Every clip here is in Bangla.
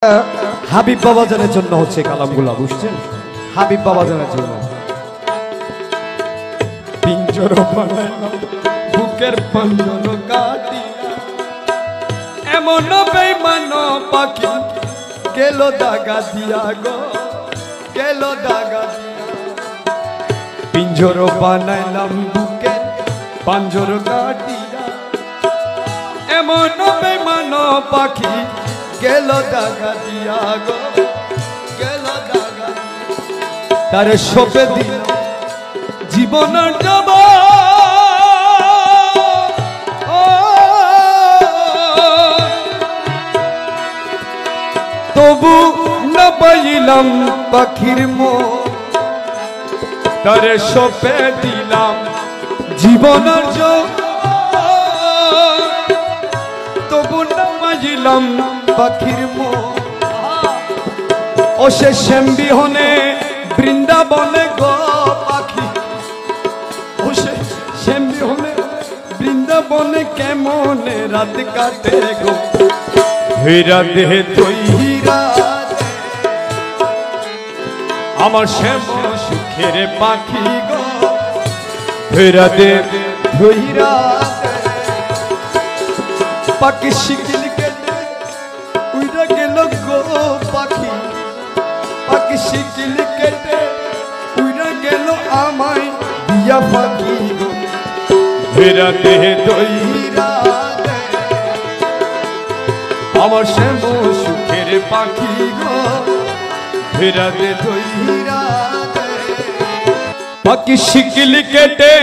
হাবিব বাবাজানের জন্য হচ্ছে কালামগুলা, বুঝছেন? হাবিব বাবাজানের জন্য। পিঞ্জর বানাইলাম বুকের পাঞ্জর কাটি, এমন বেঈমান পাখি গেল দাগা দিয়া গো, গেল দাগা দিয়া। পিঞ্জর বানাইলাম বুকের পাঞ্জর কাটিয়া, এমন বেঈমান পাখি গেল দাগা দিয়া গো, গেল দাগা। তারে সপে দিল জীবনের জব, তবু না পাইলাম পাখির মন। তারে সপে দিলাম জীবনের জব, তবু না পাইলাম পাখির মন। ও সে শ্যামবিহনে বৃন্দাবনে গো পাখি, ও সে শ্যামবিহনে বৃন্দাবনে কেমনে রাত কাটে গো। হীরা দেহে তৈরা আমার শ্যাম সুখের পাখি গো, হীরা দেহে তৈরা পাখি শিখিল উইরা গেল গো পাখি, পাখি শিখিল কেটে উইরা গেল আমায় দিয়া পাখি গো। হীরা দেহে তৈরা আমার শ্যাম সুখের পাখি গো, হীরা দেহে তৈরা পাখি শিখিল কেটে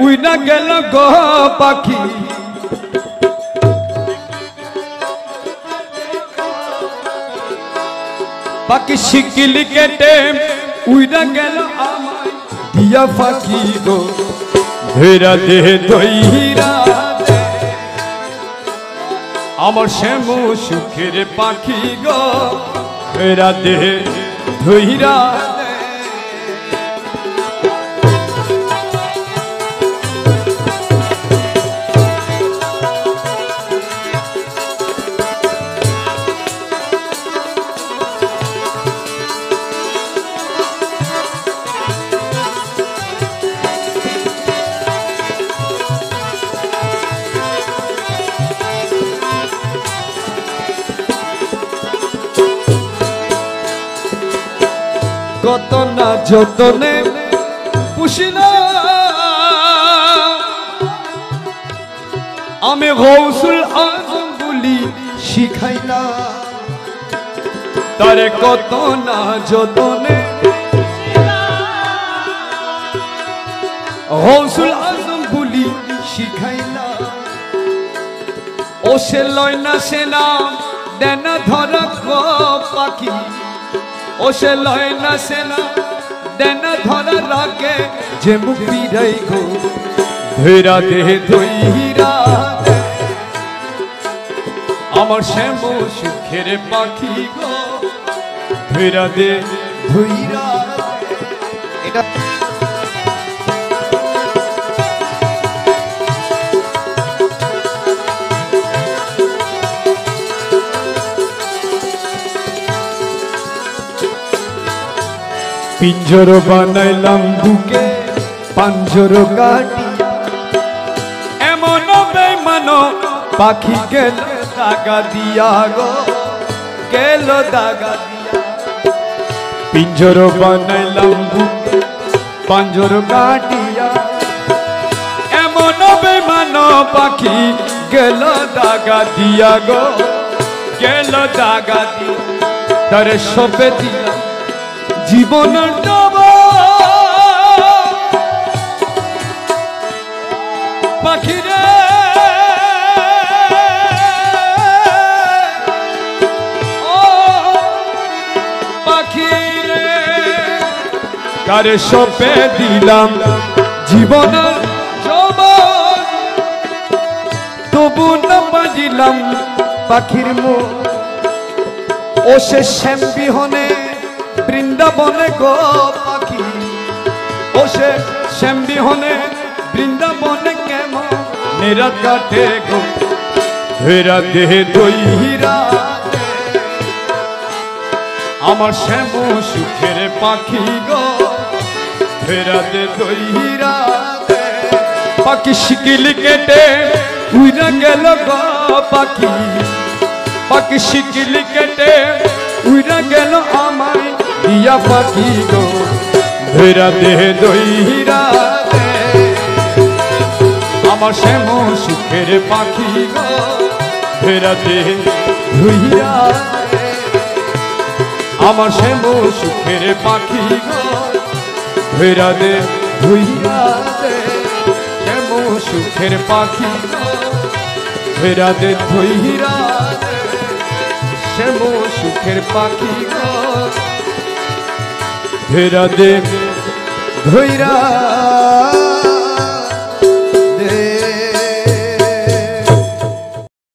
উইরা গেল গো পাখি। পাখি শিকিল কেটে উইরা গেল আমায় দিয়া পাখি গো, হীরা দেহে তৈরা আমার শ্যাম সুখের পাখি গো, হীরা দেহে তৈরা। কত না যতনে পুষিনা আমি গৌসুল আজম বলি শিখাইলা, তারে কত না যতনে গৌসুল আজম বলি শিখাইলা। ও সে লয় না সেনা দেনা ধরা গো পাখি, ও সে লয় না সেনা দেনা ধরা রাখে যে মুখ বিরাই গো। হীরা দেহে তৈরা আমার শ্যাম সুখের পাখি গো, হীরা দেহে তৈরা। এটা পিঞ্জর বানাইলাম বুকে পাঞ্জর কাটিয়া, এমন বেঈমান পাখি গেল দাগা দিয়া গো, গেল দাগা দিয়া। পিঞ্জর বানাইলাম বুকে পাঞ্জর কাটিয়া, এমন বেঈমান পাখি গেল দাগা দিয়া গো, গেল দাগা দিয়া। তারে সপে দিলাম জীবনের জব, পাখিরে ও পাখিরে, তারে সপে দিলাম জীবনের জব, তবু না বাজিলাম পাখির মন। ও সে শ্যামবিহনে বৃন্দাবনে গো পাখি, ও সে শ্যামবিহনে বৃন্দাবনে কেমন রাত কাটে গো। হীরা দেহে তৈরা আমার শ্যাম সুখের পাখি গো ফেরা দে দইরা দে পাখি শিকিল কেটে উইরা গেল গো পাখি পাখি শিকিল কেটে উইরা গেল আমায় দিয়া পাখি গো ফেরা দে দইরা দে আমার শ্যাম সুখের পাখি গো ফেরা দে দইরা দে আমার শ্যাম সুখের পাখি গো ফেরা দে ধুইয়া দে শ্যাম সুখের পাখি গো ফেরা দে ধুইয়া দে শ্যাম সুখের পাখি গো ফেরা দে ধুইয়া